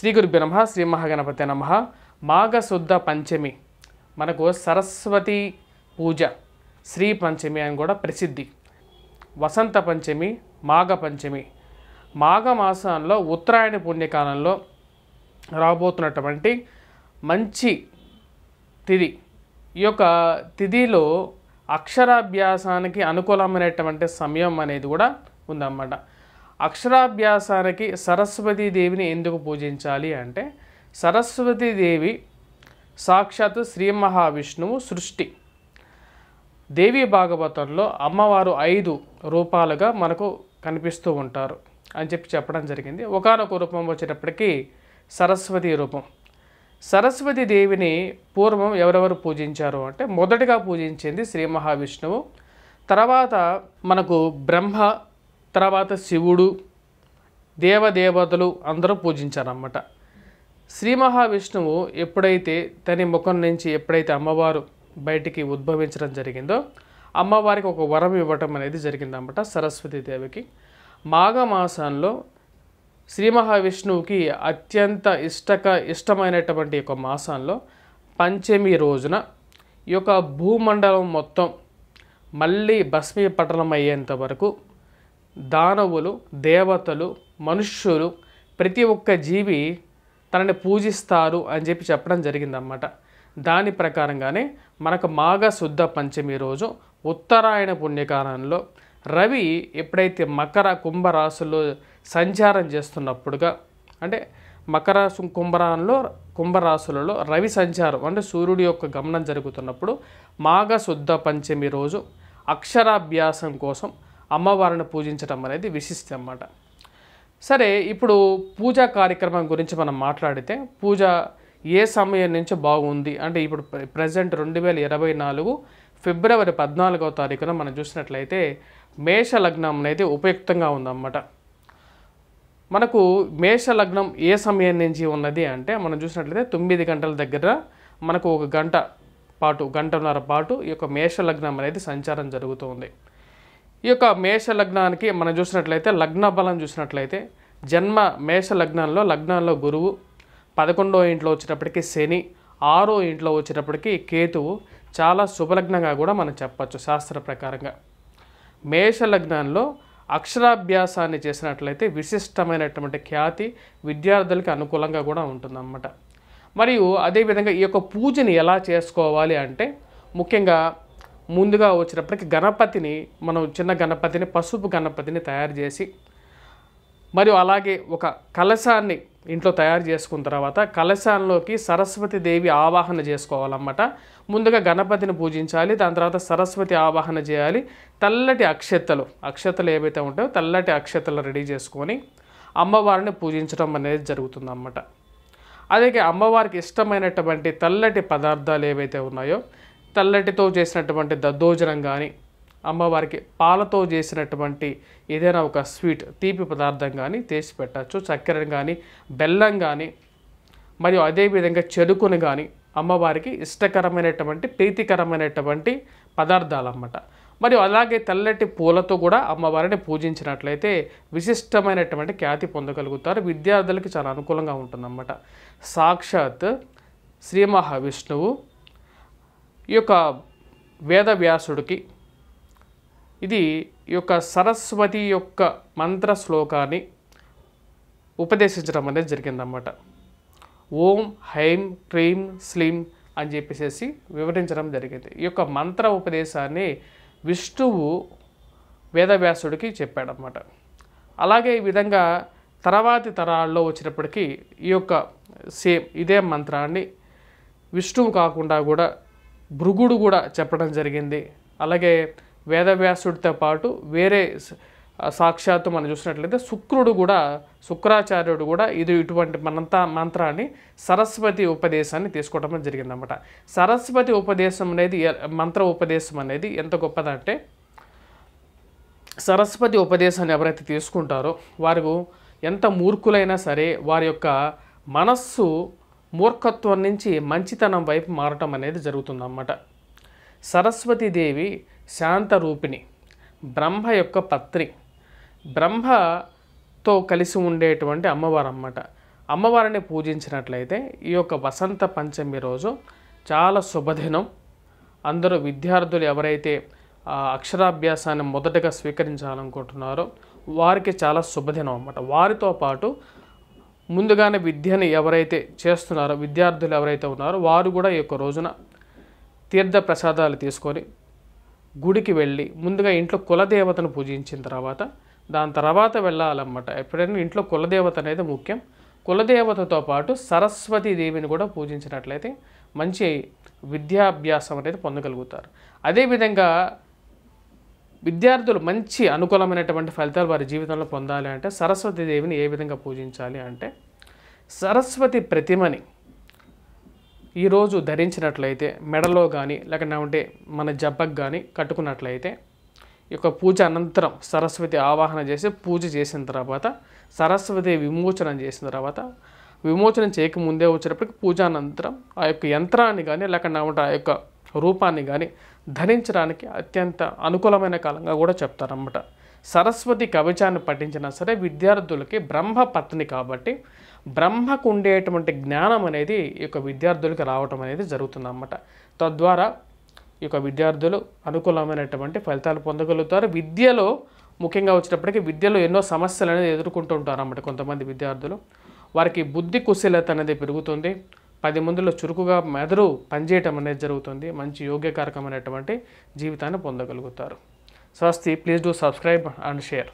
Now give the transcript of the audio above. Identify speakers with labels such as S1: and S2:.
S1: శ్రీ గురుభ్యో నమః. శ్రీ మహాగణపతే నమః. మాఘశుద్ధ పంచమి మనకు సరస్వతి పూజ శ్రీ పంచమి అని కూడా ప్రసిద్ధి. వసంత పంచమి, మాఘ పంచమి, మాఘ మాసంలో ఉత్తరాయణ పుణ్యకాలంలో రాబోతున్నటువంటి మంచి తిథి. ఈ యొక్క తిథిలో అక్షరాభ్యాసానికి అనుకూలమైనటువంటి సమయం అనేది కూడా ఉందన్నమాట. అక్షరాభ్యాసానికి సరస్వతీదేవిని ఎందుకు పూజించాలి అంటే, సరస్వతీదేవి సాక్షాత్ శ్రీ మహావిష్ణువు సృష్టి. దేవి భాగవతంలో అమ్మవారు 5 రూపాలుగా మనకు కనిపిస్తూ ఉంటారు అని చెప్పడం జరిగింది. ఒకానొక రూపం వచ్చేటప్పటికి సరస్వతి రూపం. సరస్వతీదేవిని పూర్వం ఎవరెవరు పూజించారు అంటే, మొదటిగా పూజించింది శ్రీ మహావిష్ణువు, తర్వాత మనకు బ్రహ్మ, తర్వాత శివుడు, దేవదేవతలు అందరూ పూజించారన్నమాట. శ్రీ మహావిష్ణువు ఎప్పుడైతే తన ముఖం నుంచి ఎప్పుడైతే అమ్మవారు బయటికి ఉద్భవించడం జరిగిందో, అమ్మవారికి ఒక వరం ఇవ్వటం అనేది జరిగిందన్నమాట సరస్వతీదేవికి. మాఘమాసంలో శ్రీ మహావిష్ణువుకి అత్యంత ఇష్టమైనటువంటి ఒక మాసంలో పంచమి రోజున ఈ యొక్క భూమండలం మొత్తం మళ్ళీ భస్మీపటలం అయ్యేంత వరకు దానవులు, దేవతలు, మనుష్యులు, ప్రతి ఒక్క జీవి తనని పూజిస్తారు అని చెప్పడం జరిగిందన్నమాట. దాని ప్రకారంగానే మనకు మాఘశుద్ధ పంచమి రోజు ఉత్తరాయణ పుణ్యకాలంలో రవి ఎప్పుడైతే మకర కుంభరాశుల్లో సంచారం చేస్తున్నప్పుడుగా, అంటే మకర కుంభరాశులలో రవి సంచారం అంటే సూర్యుడి యొక్క గమనం జరుగుతున్నప్పుడు మాఘశుద్ధ పంచమి రోజు అక్షరాభ్యాసం కోసం అమ్మవారిని పూజించడం అనేది విశిష్టం అన్నమాట. సరే, ఇప్పుడు పూజా కార్యక్రమం గురించి మనం మాట్లాడితే, పూజ ఏ సమయం నుంచి బాగుంది అంటే, ఇప్పుడు ప్రజెంట్ 2024 ఫిబ్రవరి 14వ తారీఖున మనం చూసినట్లయితే మేష లగ్నం అనేది ఉపయుక్తంగా ఉందన్నమాట. మనకు మేష లగ్నం ఏ సమయం నుంచి ఉన్నది అంటే, మనం చూసినట్లయితే 9 గంటల దగ్గర మనకు 1 గంట పాటు, గంటన్నర పాటు ఈ యొక్క మేష లగ్నం అనేది సంచారం జరుగుతూ ఉంది. ఈ యొక్క మేష లగ్నానికి మనం చూసినట్లయితే లగ్న బలం చూసినట్లయితే, జన్మ మేష లగ్నంలో గురువు, 11వ ఇంట్లో వచ్చేటప్పటికి శని, 6వ ఇంట్లో వచ్చేటప్పటికి కేతువు చాలా శుభలగ్నంగా కూడా మనం చెప్పచ్చు శాస్త్ర ప్రకారంగా. మేష లగ్నంలో అక్షరాభ్యాసాన్ని చేసినట్లయితే విశిష్టమైనటువంటి ఖ్యాతి విద్యార్థులకి అనుకూలంగా కూడా ఉంటుందన్నమాట. మరియు అదేవిధంగా ఈ యొక్క పూజని ఎలా చేసుకోవాలి అంటే, ముఖ్యంగా ముందుగా వచ్చేటప్పటికి గణపతిని, మనం చిన్న గణపతిని, పసుపు గణపతిని తయారు చేసి, మరియు అలాగే ఒక కలశాన్ని ఇంట్లో తయారు చేసుకున్న తర్వాత కలశాల్లోకి సరస్వతీదేవి ఆవాహన చేసుకోవాలన్నమాట. ముందుగా గణపతిని పూజించాలి, దాని తర్వాత సరస్వతి ఆవాహన చేయాలి. తెల్లటి అక్షతలు ఏవైతే ఉంటాయో తెల్లటి అక్షతలు రెడీ చేసుకొని అమ్మవారిని పూజించడం అనేది జరుగుతుందన్నమాట. అలాగే అమ్మవారికి ఇష్టమైనటువంటి తెల్లటి పదార్థాలు ఏవైతే ఉన్నాయో, తెల్లటితో చేసినటువంటి దద్దోజనం కానీ, అమ్మవారికి పాలతో చేసినటువంటి ఏదైనా ఒక స్వీట్ తీపి పదార్థం కానీ చేసి పెట్టచ్చు. చక్కెరని కానీ, బెల్లం కానీ, మరియు అదేవిధంగా చెరుకుని కానీ అమ్మవారికి ఇష్టకరమైనటువంటి ప్రీతికరమైనటువంటి పదార్థాలు అన్నమాట. మరియు అలాగే తెల్లటి పూలతో కూడా అమ్మవారిని పూజించినట్లయితే విశిష్టమైనటువంటి ఖ్యాతి పొందగలుగుతారు. విద్యార్థులకి చాలా అనుకూలంగా ఉంటుందన్నమాట. సాక్షాత్ శ్రీ మహావిష్ణువు ఈ యొక్క వేదవ్యాసుడికి ఈ యొక్క సరస్వతి యొక్క మంత్ర శ్లోకాన్ని ఉపదేశించడం అనేది జరిగిందన్నమాట. ఓం హ్రైం క్రీం శ్లీం అని చెప్పేసి వివరించడం జరిగింది. ఈ యొక్క మంత్ర ఉపదేశాన్ని విష్ణువు వేదవ్యాసుడికి చెప్పాడన్నమాట. అలాగే ఈ విధంగా తర్వాతి తరాల్లో వచ్చినప్పటికీ ఈ యొక్క సేమ్ ఇదే మంత్రాన్ని విష్ణువు కాకుండా కూడా భృగుడు కూడా చెప్పడం జరిగింది. అలాగే వేదవ్యాసుడితో పాటు వేరే సాక్షాత్తు మనం చూసినట్లయితే శుక్రాచార్యుడు కూడా ఇటువంటి మంత్రాన్ని సరస్వతి ఉపదేశాన్ని తీసుకోవడం జరిగిందన్నమాట. సరస్వతి ఉపదేశం అనేది, మంత్ర ఉపదేశం అనేది ఎంత గొప్పదంటే, సరస్వతి ఉపదేశాన్ని ఎవరైతే తీసుకుంటారో వారు ఎంత మూర్ఖులైనా సరే వారి యొక్క మనస్సు మూర్ఖత్వం నుంచి మంచితనం వైపు మారటం అనేది జరుగుతుందన్నమాట. సరస్వతీదేవి శాంతరూపిణి, బ్రహ్మ యొక్క పత్రి, బ్రహ్మతో కలిసి ఉండేటువంటి అమ్మవారు అన్నమాట. అమ్మవారిని పూజించినట్లయితే ఈ యొక్క వసంత పంచమి రోజు చాలా శుభదినం. అందరూ విద్యార్థులు ఎవరైతే అక్షరాభ్యాసాన్ని మొదటగా స్వీకరించాలనుకుంటున్నారో వారికి చాలా శుభదినం అన్నమాట. వారితో పాటు ముందుగానే విద్యని ఎవరైతే చేస్తున్నారో విద్యార్థులు ఎవరైతే ఉన్నారో వారు కూడా ఈ యొక్క రోజున తీర్థ ప్రసాదాలు తీసుకొని గుడికి వెళ్ళి ముందుగా ఇంట్లో కులదేవతను పూజించిన తర్వాత దాని తర్వాత వెళ్ళాలన్నమాట. ఎప్పుడైనా ఇంట్లో కులదేవత అనేది ముఖ్యం. కులదేవతతో పాటు సరస్వతీదేవిని కూడా పూజించినట్లయితే మంచి విద్యాభ్యాసం అనేది పొందగలుగుతారు. అదేవిధంగా విద్యార్థులు మంచి అనుకూలమైనటువంటి ఫలితాలు వారి జీవితంలో పొందాలి అంటే సరస్వతీదేవిని ఏ విధంగా పూజించాలి అంటే సరస్వతి ప్రతిమని ఈరోజు ధరించినట్లయితే మెడలో కానీ లేకపోతే మన జబ్బకు కానీ కట్టుకున్నట్లయితే ఈ యొక్క పూజ అనంతరం సరస్వతి ఆవాహన చేసి పూజ చేసిన తర్వాత సరస్వతి విమోచనం చేసిన తర్వాత విమోచనం చేయకముందే వచ్చేటప్పటికి పూజానంతరం ఆ యొక్క యంత్రాన్ని కానీ లేకపోతే ఆ యొక్క రూపాన్ని కానీ ధరించడానికి అత్యంత అనుకూలమైన కాలంగా కూడా చెప్తారన్నమాట. సరస్వతి కవచాన్ని పఠించినా సరే విద్యార్థులకి బ్రహ్మపత్ని కాబట్టి బ్రహ్మకు ఉండేటువంటి జ్ఞానం అనేది ఈ యొక్క విద్యార్థులకి రావటం అనేది జరుగుతుందన్నమాట. తద్వారా ఈ యొక్క విద్యార్థులు అనుకూలమైనటువంటి ఫలితాలు పొందగలుగుతారు. విద్యలో ముఖ్యంగా వచ్చేటప్పటికి విద్యలో ఎన్నో సమస్యలు అనేది ఎదుర్కొంటూ ఉంటారు అన్నమాట. కొంతమంది విద్యార్థులు వారికి బుద్ధి కుశలత అనేది పెరుగుతుంది. 10 మందిలో చురుకుగా మెదడు పనిచేయటం అనేది జరుగుతుంది. మంచి యోగ్యకారకమైనటువంటి జీవితాన్ని పొందగలుగుతారు. స్వస్తి. Please do subscribe and share.